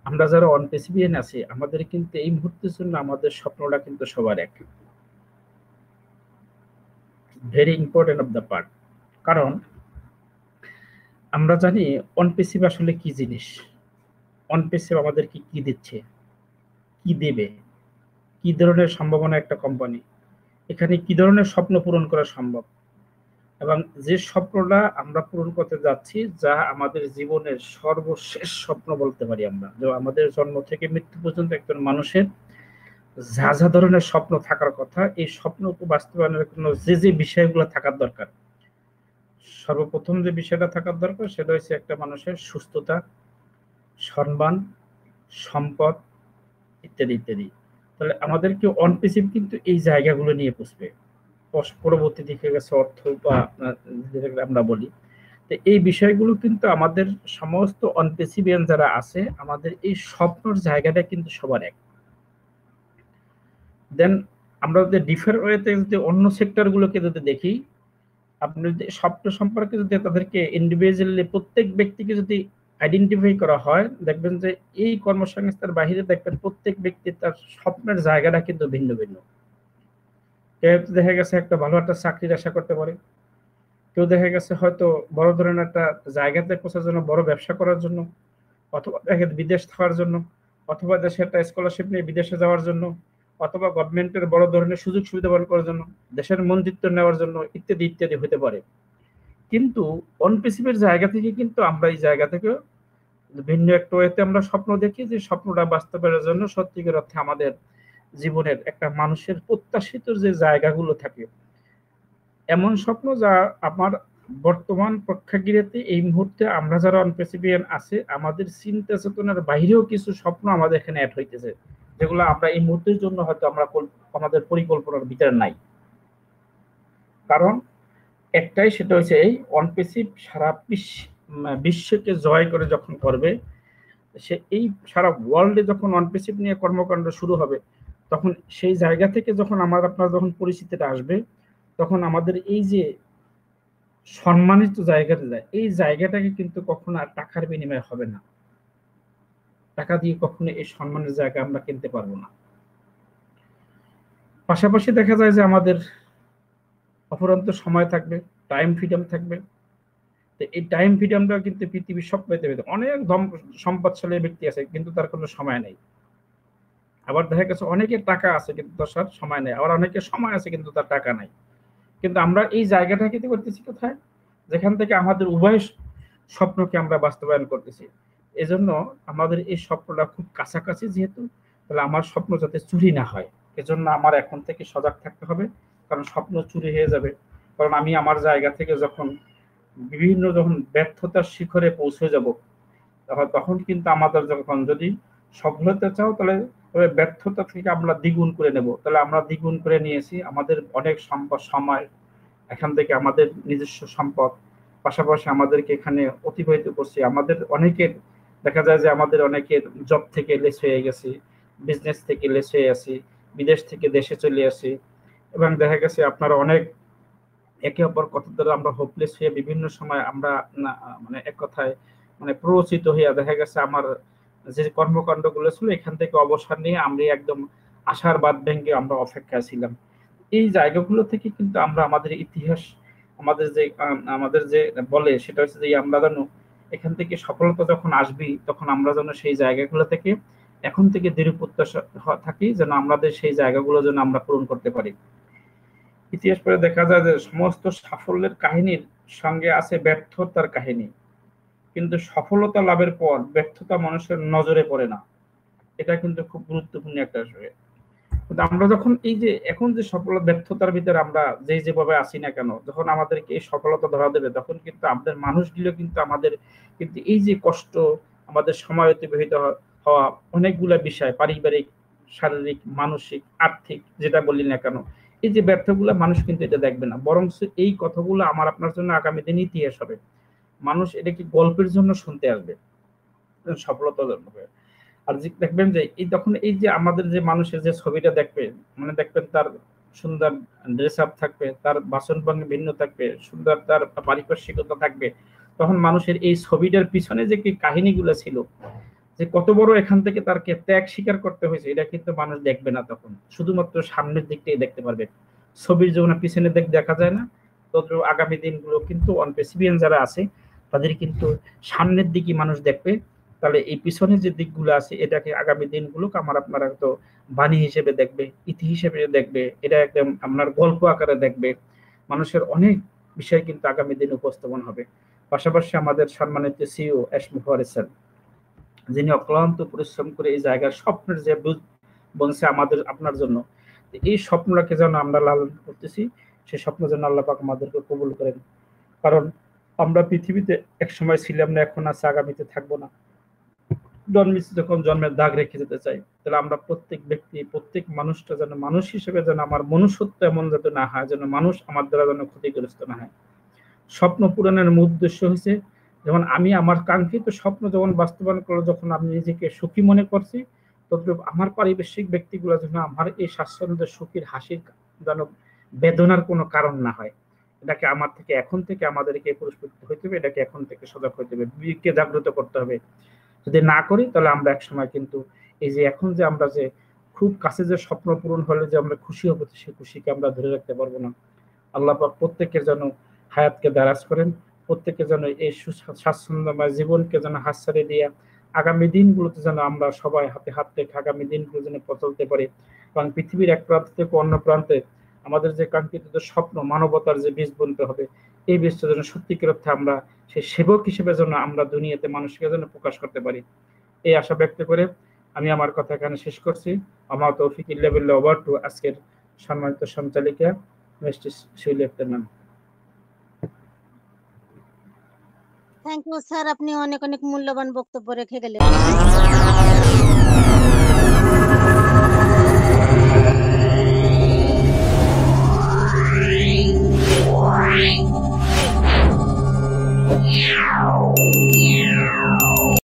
আমরা যারা অনপেসিভিয়ান আছি আমাদের কিন্তু এই মুহূর্তের জন্য আমাদের স্বপ্নটা কিন্তু সবার এক, very important of the part. কারণ আমরা জানি অনপেসিভ আসলে কি জিনিস, অনপেসিভ আমাদেরকে কি দিচ্ছে, কি দেবে, কি ধরনের সম্ভাবনা একটা কোম্পানি, এখানে কি ধরনের স্বপ্ন পূরণ করা সম্ভব, এবং যে স্বপ্নটা আমরা পূরণ করতে যাচ্ছি যা আমাদের জীবনের সর্বশেষ স্বপ্ন বলতে পারি আমরা, যে আমাদের জন্ম থেকে মৃত্যু পর্যন্ত একজন মানুষের যা যা ধরনের স্বপ্ন থাকার কথা, এই স্বপ্নকে বাস্তবায়নের জন্য যে যে বিষয়গুলো থাকার দরকার, সর্বপ্রথম যে বিষয়টা থাকার দরকার সেটা হচ্ছে একটা মানুষের সুস্থতা, সম্মান, সম্পদ ইত্যাদি ইত্যাদি। তাহলে আমাদেরকে অনপেসিভ কিন্তু এই জায়গাগুলো নিয়ে বুঝবে। পরবর্তী দিকে গেছে অর্থ বা যেটাকে আমরা বলি, তো এই বিষয়গুলো কিন্তু আমাদের সমস্ত অনপেসিভিয়ান যারা আছে আমাদের এই স্বপ্নের জায়গাটা কিন্তু সবার এক। দেন আমরা যদি ডিফার ওয়েতে যদি অন্য সেক্টরগুলোকে যদি দেখি, আপনি যদি স্বপ্ন সম্পর্কে যদি তাদেরকে ইন্ডিভিজুয়ালি প্রত্যেক ব্যক্তিকে যদি আইডেন্টিফাই করা হয়, দেখবেন যে এই কর্মসংস্থানের বাহিরে দেখবেন প্রত্যেক ব্যক্তি তার স্বপ্নের জায়গাটা কিন্তু ভিন্ন ভিন্ন। কেউ দেখা গেছে একটা ভালো একটা চাকরির আশা করতে পারে, কেউ দেখা গেছে হয়তো বড় ধরনের একটা জায়গাতে পৌঁছার জন্য, বড় ব্যবসা করার জন্য, অথবা দেখেন বিদেশ থাকার জন্য, অথবা দেশে একটা স্কলারশিপ নিয়ে বিদেশে যাওয়ার জন্য, অথবা গভর্নমেন্টের বড় ধরনের সুযোগ সুবিধা পালন করার জন্য, দেশের মন্ত্রিত্ব নেওয়ার জন্য ইত্যাদি ইত্যাদি হতে পারে। কিন্তু অনপেসিভের জায়গা থেকে কিন্তু আমরা এই জায়গা থেকে ভিন্ন একটা ওয়েতে আমরা স্বপ্ন দেখি, যে স্বপ্নটা বাস্তবায়নের জন্য সত্যিকার অর্থে আমাদের জীবনের একটা মানুষের প্রত্যাশিত যে জায়গাগুলো থাকে, এমন স্বপ্ন যা আমার বর্তমান প্রেক্ষাগৃহে এই মুহূর্তে আমরা যারা অনপেসিভিয়ান আছে আমাদের চিন্তা চেতনার বাইরেও কিছু স্বপ্ন আমাদের এখানে অ্যাড হইতেছে, যেগুলো আমরা এই মুহূর্তের জন্য হয়তো আমরা আমাদের পরিকল্পনার ভিতরে নাই। কারণ একটাই, সেটা হচ্ছে এই অনপেসিভ সারা বিশ্বকে জয় করে যখন করবে, সে এই সারা ওয়ার্ল্ডে যখন অনপেসিভ নিয়ে কর্মকাণ্ড শুরু হবে, তখন সেই জায়গা থেকে যখন আপনার যখন পরিস্থিতিটা আসবে, তখন আমাদের এই যে সম্মানিত জায়গাতে যায়, এই জায়গাটাকে কিন্তু কখনো আর টাকার বিনিময়ে হবে না। টাকা দিয়ে কখনো এই সম্মানের জায়গা আমরা কিনতে পারবো না। পাশাপাশি দেখা যায় যে আমাদের অফুরন্ত সময় থাকবে, টাইম ফ্রিডম থাকবে। এই টাইম ফ্রিডমটা কিন্তু পৃথিবীর সব পেতে অনেক সম্পদশালী ব্যক্তি আছে কিন্তু তার কোনো সময় নেই। আবার দেখা গেছে অনেকের টাকা আছে কিন্তু তার সময় নেই, আবার অনেকের সময় আছে কিন্তু তার টাকা নাই। কিন্তু আমরা এই জায়গাটা কি করতেছি কোথায়, যেখান থেকে আমাদের উভয় স্বপ্নকে আমরা বাস্তবায়ন করতেছি। এজন্য আমাদের এই স্বপ্নটা খুব কাছাকাছি, যেহেতু তাহলে আমার স্বপ্ন যাতে চুরি না হয়, এজন্য আমার এখন থেকে সজাগ থাকতে হবে। কারণ স্বপ্ন চুরি হয়ে যাবে। কারণ আমি আমার জায়গা থেকে যখন ব্যর্থতার শিখরে পৌঁছে যাব, তখন কিন্তু আমাদের যখন যদি সফল হতে চাও, তাহলে ব্যর্থতা থেকে আমরা দ্বিগুণ করে নেব। তাহলে আমরা দ্বিগুণ করে নিয়েছি আমাদের অনেক সম্পদ, সময়, এখান থেকে আমাদের নিজস্ব সম্পদ, পাশাপাশি আমাদেরকে এখানে অতিবাহিত করছি। আমাদের অনেকের দেখা যায় যে আমাদের অনেকের জব থেকে লেস হয়ে গেছি, বিজনেস থেকে লেস হয়ে আছি, বিদেশ থেকে দেশে চলে আসি, এবং দেখা গেছে আপনারা অনেক একে অপর কথা দ্বারা আমরা হোপলেস হয়ে বিভিন্ন সময় আমরা মানে এক কথায় মানে প্ররোচিত হইয়া দেখা গেছে আমার যে কর্মকাণ্ড গুলো ছিল এখান থেকে অবসর নিয়ে আমরা একদম আশার বাদ ভেঙে আমরা অপেক্ষায় ছিলাম। এই জায়গাগুলো থেকে কিন্তু আমরা আমাদের ইতিহাস, আমাদের যে বলে সেটা হচ্ছে যে আমরা যেন এখান থেকে সফলতা যখন আসবি তখন আমরা যেন সেই জায়গাগুলো থেকে এখন থেকে দৃঢ় প্রত্যাশা থাকি, যেন আমাদের সেই জায়গাগুলো যেন আমরা পূরণ করতে পারি। ইতিহাস পড়ে দেখা যায় যে সমস্ত সাফল্যের কাহিনীর সঙ্গে আছে ব্যর্থতার কাহিনী, কিন্তু সফলতা লাভের পর ব্যর্থতা মানুষের নজরে পড়ে না। এটা কিন্তু খুব গুরুত্বপূর্ণ একটা বিষয়। কিন্তু আমরা যখন এই যে এখন যে সফলতা ব্যর্থতার ভিতরে আমরা যেভাবে আসি না কেন, যখন আমাদেরকে এই সফলতা ধরা দেবে তখন কিন্তু আমাদের মানুষগুলো কিন্তু আমাদের কিন্তু এই যে কষ্ট, আমাদের সময় অতিবাহিত হওয়া অনেকগুলো বিষয়, পারিবারিক, শারীরিক, মানসিক, আর্থিক, যেটা বলি না কেন, এই যে ব্যর্থগুলো মানুষ কিন্তু এটা দেখবে না, বরং এই কথাগুলো আমার আপনার জন্য আগামী দিন ইতিহাস হবে। মানুষ এটা কি গল্পের জন্য শুনতে আসবে, সফলতার জন্য। আর দেখবেন যে এই তখন এই যে আমাদের যে মানুষের যে ছবিটা দেখবে, মানে দেখবেন তার সুন্দর ড্রেস আপ থাকবে, তার বাসন ভঙ্গি ভিন্ন থাকবে, সুন্দর তার পারিপার্শ্বিকতা থাকবে, তখন মানুষের এই ছবিটার পিছনে যে কি কাহিনীগুলো ছিল, যে কত বড় এখান থেকে তারকে ত্যাগ স্বীকার করতে হয়েছে, এটা কিন্তু মানুষ দেখবে না, তখন শুধুমাত্র সামনের দিকটাই দেখতে পারবে। ছবির যখন পিছনের দিক দেখা যায় না, তত আগামী দিনগুলো কিন্তু অনপেসিবিয়ান যারা আছে তাদের কিন্তু সামনের দিকই মানুষ দেখবে। তাহলে এই পিছনের যে দিকগুলো আছে এটাকে আগামী দিনগুলোকে আমার আপনারা তো বাণী হিসেবে দেখবে, ইতি হিসেবে দেখবে, এটা একদম আপনার গল্প আকারে দেখবে। মানুষের অনেক বিষয় কিন্তু আগামী দিনে উপস্থাপন হবে। পাশাপাশি আমাদের সম্মানিত সিইও এসমুখ স্যার, যিনি অক্লান্ত পরিশ্রম করে এই জায়গার স্বপ্নের যে বলছে আমাদের আপনার জন্য, এই স্বপ্নটাকে যেন আমরা লালন করতেছি, সেই স্বপ্ন যেন আল্লাহ পাক আমাদেরকে কবুল করেন। কারণ আমরা পৃথিবীতে এক সময় ছিলাম না, এখন আছে, আগামীতে থাকবো না। জন্মেছি যখন জন্মের দাগ রেখে যেতে চাই, তাহলে আমরা প্রত্যেক ব্যক্তি, প্রত্যেক মানুষটা যেন মানুষ হিসেবে যেন আমার মনুষ্যত্ব এমন যাতে না হয়, যেন মানুষ আমার দ্বারা যেন ক্ষতিগ্রস্ত না হয়। স্বপ্ন পূরণের মূল উদ্দেশ্য হয়েছে, যেমন আমি আমার কাঙ্ক্ষিত স্বপ্ন যখন বাস্তবায়ন করলো, যখন আমি নিজেকে সুখী মনে করছি, তদ্রূপ আমার পারিপার্শ্বিক ব্যক্তিগুলো যেন আমার এই স্বাচ্ছন্দ্য সুখীর হাসির যেন বেদনার কোনো কারণ না হয়। এটাকে আমার থেকে এখন থেকে আমাদেরকে পুরস্কৃত হইতে হবে, এটাকে এখন থেকে সজাগ হইতে হবে, বিবেককে জাগ্রত করতে হবে। যদি না করি তাহলে আমরা একসময় কিন্তু এই যে এখন যে আমরা যে খুব কাছে যে স্বপ্ন পূরণ হলে যে আমরা খুশি হবো, সেই খুশিকে আমরা ধরে রাখতে পারবো না। আল্লাহ পাক প্রত্যেকের যেন হায়াতকে দারাজ করেন, প্রত্যেকে যেন এই স্বাচ্ছন্দ্যময় জীবনকে যেন হাতছাড়ে দিয়ে আগামী দিনগুলোতে যেন আমরা সবাই হাতে হাত রেখে আগামী দিনগুলো যেন চলতে পারি। কারণ পৃথিবীর এক প্রান্ত থেকে অন্য প্রান্তে আমাদের যে কাঙ্ক্ষিত স্বপ্ন, মানবতার যে বীজ বুনতে হবে, এই বীজটা যেন সত্যিকার অর্থে আমরা সেই সেবক হিসেবে যেন আমরা দুনিয়াতে মানুষকে যেন প্রকাশ করতে পারি, এই আশা ব্যক্ত করে আমি আমার কথা এখানে শেষ করছি। আমার তৌফিক ইল্লা বিল্লাহ। ওভার টু আজকের সম্মানিত সঞ্চালিকা mister Shaily Akhtar ma'am. Thank you sir, আপনি অনেক অনেক মূল্যবান বক্তব্য রেখে গেলেন। Yeah.